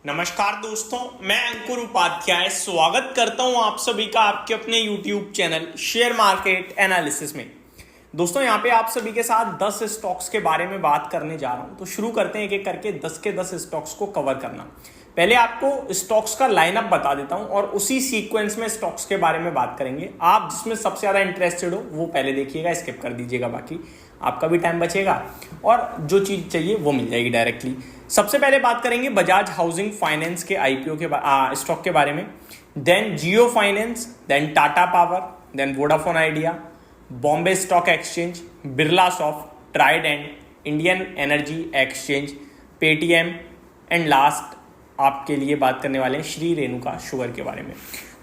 नमस्कार दोस्तों, मैं अंकुर उपाध्याय स्वागत करता हूं आप सभी का आपके अपने YouTube channel share market analysis में। दोस्तों यहां पे आप सभी के साथ 10 स्टॉक्स के बारे में बात करने जा रहा हूं, तो शुरू करते हैं एक एक करके 10 के 10 स्टॉक्स को कवर करना। पहले आपको स्टॉक्स का लाइनअप बता देता हूं और उसी सीक्वेंस में स्टॉक्स के बारे में बात करेंगे। आप जिसमें सबसे ज्यादा इंटरेस्टेड हो वो पहले देखिएगा, स्किप कर दीजिएगा, बाकी आपका भी टाइम बचेगा और जो चीज चाहिए वो मिल जाएगी डायरेक्टली। सबसे पहले बात करेंगे बजाज हाउसिंग फाइनेंस के आईपीओ के स्टॉक के बारे में, then Jio Finance, then Tata Power, then Vodafone Idea, Bombay Stock Exchange, Birlasoft, Trident, Indian Energy Exchange, Paytm and last आपके लिए बात करने वाले हैं श्री रेणुका शुगर के बारे में।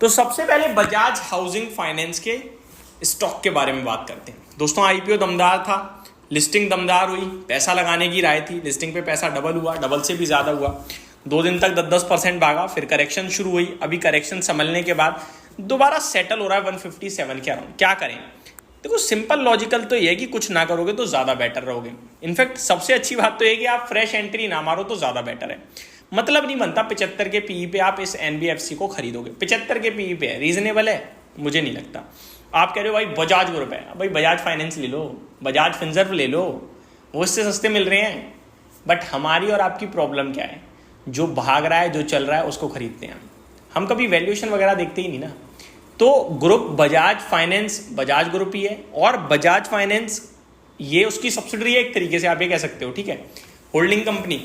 तो सबसे पहले बजाज हाउसिंग फाइनेंस के स्टॉक के बारे में बात करते हैं। दोस्तों आईपीओ दमदार था, लिस्टिंग दमदार हुई, पैसा लगाने की राय थी, लिस्टिंग पे पैसा डबल हुआ, डबल से भी ज़्यादा हुआ, 2 दिन तक 10% भागा, फिर करेक्शन शुरू हुई। अभी करेक्शन संभलने के बाद दोबारा सेटल हो रहा है 157 के अराउंड। क्या करें? देखो सिंपल लॉजिकल तो ये है कि कुछ ना करोगे तो ज़्यादा बेटर रहोगे। इनफैक्ट सबसे अच्छी बात तो ये है कि आप फ्रेश एंट्री ना मारो तो ज़्यादा बेटर है। मतलब नहीं बनता 75 के पीई पे आप इस एनबीएफसी को खरीदोगे। 75 के पीई पे है, रीजनेबल है? मुझे नहीं लगता। आप कह रहे हो भाई बजाज ग्रुप है, भाई बजाज फाइनेंस ले लो, बजाज फिनसर्व ले लो, वो इससे सस्ते मिल रहे हैं। बट हमारी और आपकी प्रॉब्लम क्या है? जो भाग रहा है, जो चल रहा है उसको खरीदते हैं हम कभी वैल्यूएशन वगैरह देखते ही नहीं ना। तो group Bajaj finance Bajaj group ही है और बजाज फाइनेंस ये उसकी सब्सिडरी है एक तरीके से, आप ये कह सकते हो, ठीक है, होल्डिंग कंपनी।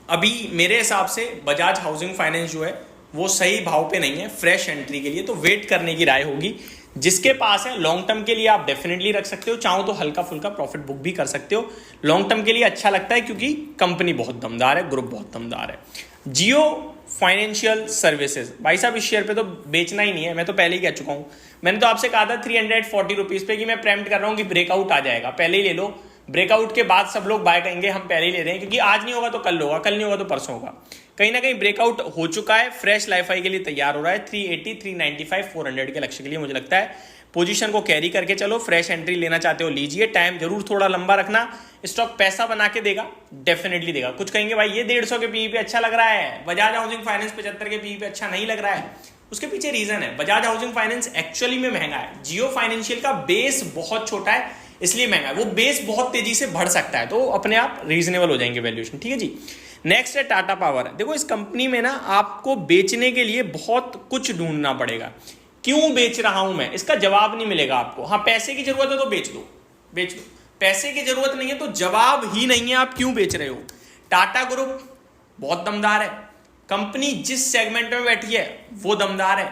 अभी मेरे हिसाब से बजाज हाउसिंग फाइनेंस जो है वो सही भाव पे नहीं है फ्रेश एंट्री के लिए, तो वेट करने की राय होगी। जिसके पास है लॉन्ग टर्म के लिए आप डेफिनेटली रख सकते हो, चाहो तो हल्का फुल्का प्रॉफिट बुक भी कर सकते हो। लॉन्ग टर्म के लिए अच्छा लगता है क्योंकि कंपनी बहुत दमदार है, ग्रुप बहुत दमदार है। जियो फाइनेंशियल सर्विसेज, भाई साहब इस शेयर पे तो बेचना ही नहीं है, मैं तो पहले ही कह चुका हूं। मैंने तो आपसे कहा था 340 रुपीज पे कि मैं प्रेम्प्ट कर रहा हूं कि ब्रेकआउट आ जाएगा, पहले ही ले लो। ब्रेकआउट के बाद सब लोग बाय करेंगे, हम पहले ही ले रहे हैं क्योंकि आज नहीं होगा तो कल होगा, कल नहीं होगा तो परसों होगा। कहीं ना कहीं ब्रेकआउट हो चुका है, फ्रेश लाइफ आई के लिए तैयार हो रहा है। 380, 395, 400 के लक्ष्य के लिए मुझे लगता है पोजीशन को कैरी करके चलो। फ्रेश एंट्री लेना चाहते हो लीजिए, टाइम जरूर थोड़ा लंबा रखना। स्टॉक पैसा बना के देगा, डेफिनेटली देगा। कुछ कहेंगे भाई ये 150 के पीई पे अच्छा लग रहा है, बजाज हाउसिंग फाइनेंस 75 के पीई पे अच्छा नहीं लग रहा है। उसके पीछे रीजन है, बजाज हाउसिंग फाइनेंस एक्चुअली में महंगा है। जियो फाइनेंशियल का बेस बहुत छोटा है इसलिए महंगा है, वो बेस बहुत तेजी से बढ़ सकता है, तो अपने आप रीजनेबल हो जाएंगे वैल्यूएशन, ठीक है जी। नेक्स्ट है टाटा पावर। देखो इस कंपनी में ना आपको बेचने के लिए बहुत कुछ ढूंढना पड़ेगा। क्यों बेच रहा हूं मैं, इसका जवाब नहीं मिलेगा आपको। हाँ पैसे की जरूरत है तो बेच दो, बेच दो। पैसे की जरूरत नहीं है तो जवाब ही नहीं है आप क्यों बेच रहे हो। टाटा ग्रुप बहुत दमदार है, कंपनी जिस सेगमेंट में बैठी है वो दमदार है।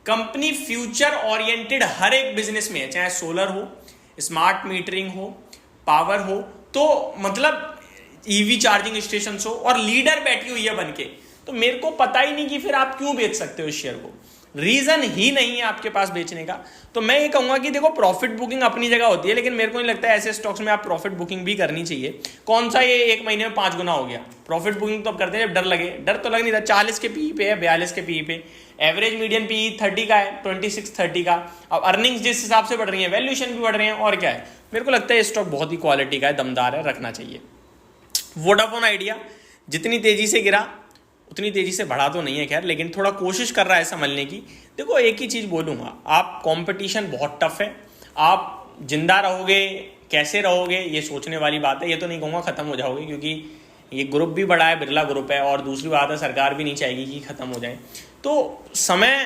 कंपनी फ्यूचर ओरिएंटेड हर एक बिजनेस में है, चाहे सोलर हो, स्मार्ट मीटरिंग हो, पावर हो, तो मतलब ईवी चार्जिंग स्टेशन हो, और लीडर बैठी हुई है बनके। तो मेरे को पता ही नहीं कि फिर आप क्यों बेच सकते हो इस शेयर को, रीजन ही नहीं है आपके पास बेचने का। तो मैं ये कहूंगा कि देखो प्रॉफिट बुकिंग अपनी जगह होती है, लेकिन मेरे को नहीं लगता है ऐसे स्टॉक्स में आप प्रॉफिट बुकिंग भी करनी चाहिए। कौन सा ये 1 महीने में 5 गुना हो गया? प्रॉफिट बुकिंग तो अब करते हैं जब डर लगे। डर तो लग नहीं रहा। 40 के पीई पे है, 42 के पीई पे, एवरेज मीडियन पीई 30 का है, 26-30 का। अब अर्निंग्स जिस हिसाब से बढ़ रही है, वैल्यूएशन भी बढ़ रहे हैं, और क्या है। मेरे को लगता है स्टॉक बहुत ही क्वालिटी का है, दमदार है, रखना चाहिए। वोडाफोन आइडिया जितनी तेजी से गिरा उतनी तेजी से बढ़ा तो नहीं है खैर, लेकिन थोड़ा कोशिश कर रहा है संभलने की। देखो एक ही चीज बोलूंगा, आप कंपटीशन बहुत टफ है, आप जिंदा रहोगे कैसे रहोगे ये सोचने वाली बात है। ये तो नहीं कहूँगा खत्म हो जाओगे, क्योंकि ये ग्रुप भी बड़ा है, बिरला ग्रुप है, और दूसरी बात है सरकार भी नहीं चाहेगी कि खत्म हो जाए। तो समय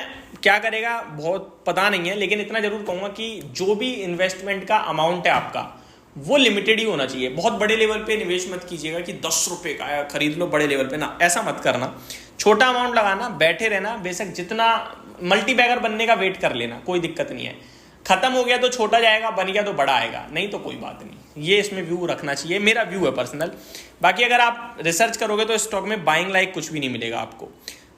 क्या करेगा बहुत पता नहीं है, लेकिन इतना जरूर कहूँगा कि जो भी इन्वेस्टमेंट का अमाउंट है आपका वो लिमिटेड ही होना चाहिए। बहुत बड़े लेवल पे निवेश मत कीजिएगा कि 10 रुपए का खरीद लो बड़े लेवल पे, ना ऐसा मत करना। छोटा अमाउंट लगाना, बैठे रहना, बेशक जितना मल्टीबैगर बनने का वेट कर लेना, कोई दिक्कत नहीं है। खत्म हो गया तो छोटा जाएगा, बन गया तो बड़ा आएगा, नहीं तो कोई बात नहीं। ये इसमें व्यू रखना चाहिए, मेरा व्यू है पर्सनल। बाकी अगर आप रिसर्च करोगे तो स्टॉक में बाइंग लाइक कुछ भी नहीं मिलेगा आपको।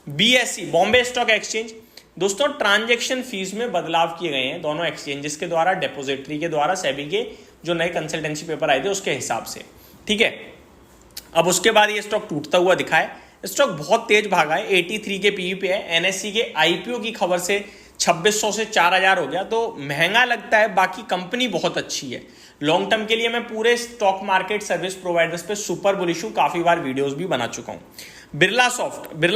बीएसई बॉम्बे स्टॉक एक्सचेंज, दोस्तों ट्रांजैक्शन फीस में बदलाव किए गए हैं दोनों एक्सचेंजेस के द्वारा, डेपोजिटरी के द्वारा, सेबी के जो नए कंसल्टेंसी पेपर आए थे उसके हिसाब से, ठीक है। अब उसके बाद ये स्टॉक टूटता हुआ दिखा है। स्टॉक बहुत तेज भागा है, 83 के पीई पे है। एनएससी के आईपीओ की खबर से 2600 से 4000 हो गया, तो महंगा लगता है। बाकी कंपनी बहुत अच्छी है। लॉन्ग टर्म के लिए मैं पूरे स्टॉक मार्केट सर्विस प्रोवाइडर्स पे सुपर बुलिश हूं, काफी बार वीडियोस भी बना चुका हूं। बिरला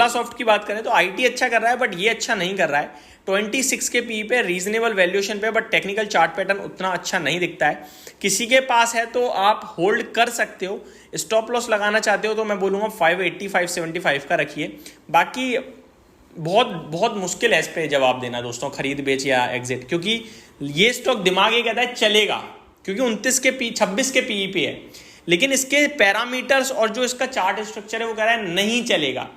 सॉफ्ट की बात करें तो आईटी अच्छा कर रहा है, बट ये अच्छा नहीं कर रहा है। 26 के पी पे, रीजनेबल वैल्यूएशन पे, बट टेक्निकल चार्ट पैटर्न उतना अच्छा नहीं दिखता है। किसी के पास है तो आप होल्ड कर सकते हो। स्टॉप लॉस लगाना चाहते हो तो मैं बोलूँगा 580 575 का रखिए। बाकी बहुत बहुत मुश्किल है इस पे जवाब देना दोस्तों, खरीद बेच या एग्जिट, क्योंकि ये स्टॉक दिमाग ये कहता है चलेगा, क्योंकि 26 के पीई पे है, लेकिन इसके पैरामीटर्स और जो इसका चार्ट स्ट्रक्चर है वो कह रहा है नहीं चलेगा,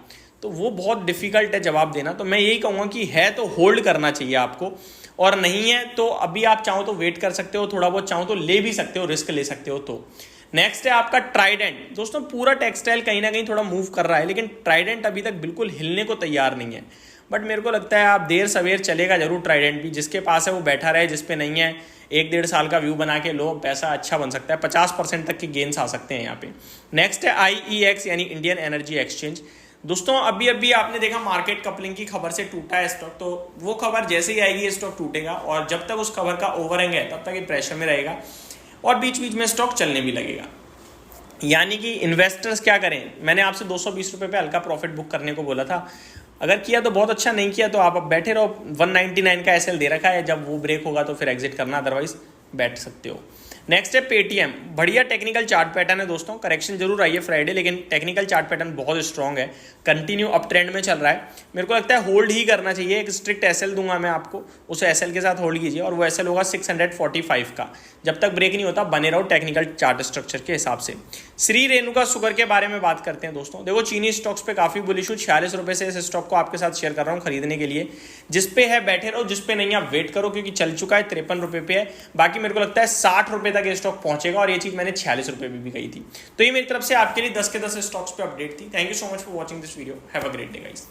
तो वो बहुत डिफिकल्ट है जवाब देना। तो मैं यही कहूँगा कि है तो होल्ड करना चाहिए आपको, और नहीं है तो अभी आप चाहो तो वेट कर सकते हो, थोड़ा बहुत चाहो तो ले भी सकते हो, रिस्क ले सकते हो। तो नेक्स्ट है आपका ट्राइडेंट। दोस्तों पूरा टेक्सटाइल कहीं ना कहीं थोड़ा मूव कर रहा है, लेकिन ट्राइडेंट अभी तक बिल्कुल हिलने को तैयार नहीं है। बट मेरे को लगता है आप देर सवेर चलेगा जरूर ट्राइडेंट भी। जिसके पास है वो बैठा रहे, जिस पे नहीं है 1-1.5 साल का व्यू बना के लो, पैसा अच्छा बन सकता है। 50% तक के गेन्स आ सकते हैं यहाँ पे। नेक्स्ट है IEX यानी इंडियन एनर्जी एक्सचेंज। दोस्तों अभी अभी आपने देखा मार्केट कपलिंग की खबर से टूटा है स्टॉक, तो वो खबर जैसे ही आएगी स्टॉक टूटेगा, और जब तक उस खबर का ओवरहैंग है तब तक ये प्रेशर में रहेगा और बीच बीच में स्टॉक चलने भी लगेगा। यानी कि इन्वेस्टर्स क्या करें, मैंने आपसे 220 रुपये पे हल्का प्रॉफिट बुक करने को बोला था, अगर किया तो बहुत अच्छा, नहीं किया तो आप अब बैठे रहो। 199 का SL दे रखा है, जब वो ब्रेक होगा तो फिर एग्जिट करना, अदरवाइज बैठ सकते हो। नेक्स्ट है पेटीएम। बढ़िया टेक्निकल चार्ट पैटर्न है दोस्तों, करेक्शन जरूर आई है फ्राइडे, लेकिन टेक्निकल चार्ट पैटर्न बहुत स्ट्रॉन्ग है, कंटिन्यू अप ट्रेंड में चल रहा है। मेरे को लगता है होल्ड ही करना चाहिए। एक स्ट्रिक्ट SL दूंगा मैं आपको, उस SL के साथ होल्ड कीजिए, और वो SL होगा 645 का। जब तक ब्रेक नहीं होता बने रहो टेक्निकल चार्ट स्ट्रक्चर के हिसाब से। श्री रेणुका शुगर के बारे में बात करते हैं दोस्तों। देखो चीनी स्टॉक्स पे काफी बुलिश हूँ, 46 रुपये से इस स्टॉक को आपके साथ शेयर कर रहा हूँ खरीदने के लिए। जिस पे है बैठे रहो, जिस पे नहीं आप वेट करो, क्योंकि चल चुका है 53 रुपये पे है। बाकी मेरे को लगता है 60 रुपये तक ये स्टॉक पहुंचेगा, और ये चीज मैंने 46 रुपये भी कही थी। तो ये मेरी तरफ से आपके लिए 10 के 10 स्टॉक्स पे अपडेट थी। Thank you so much for watching this video. Have a great day guys.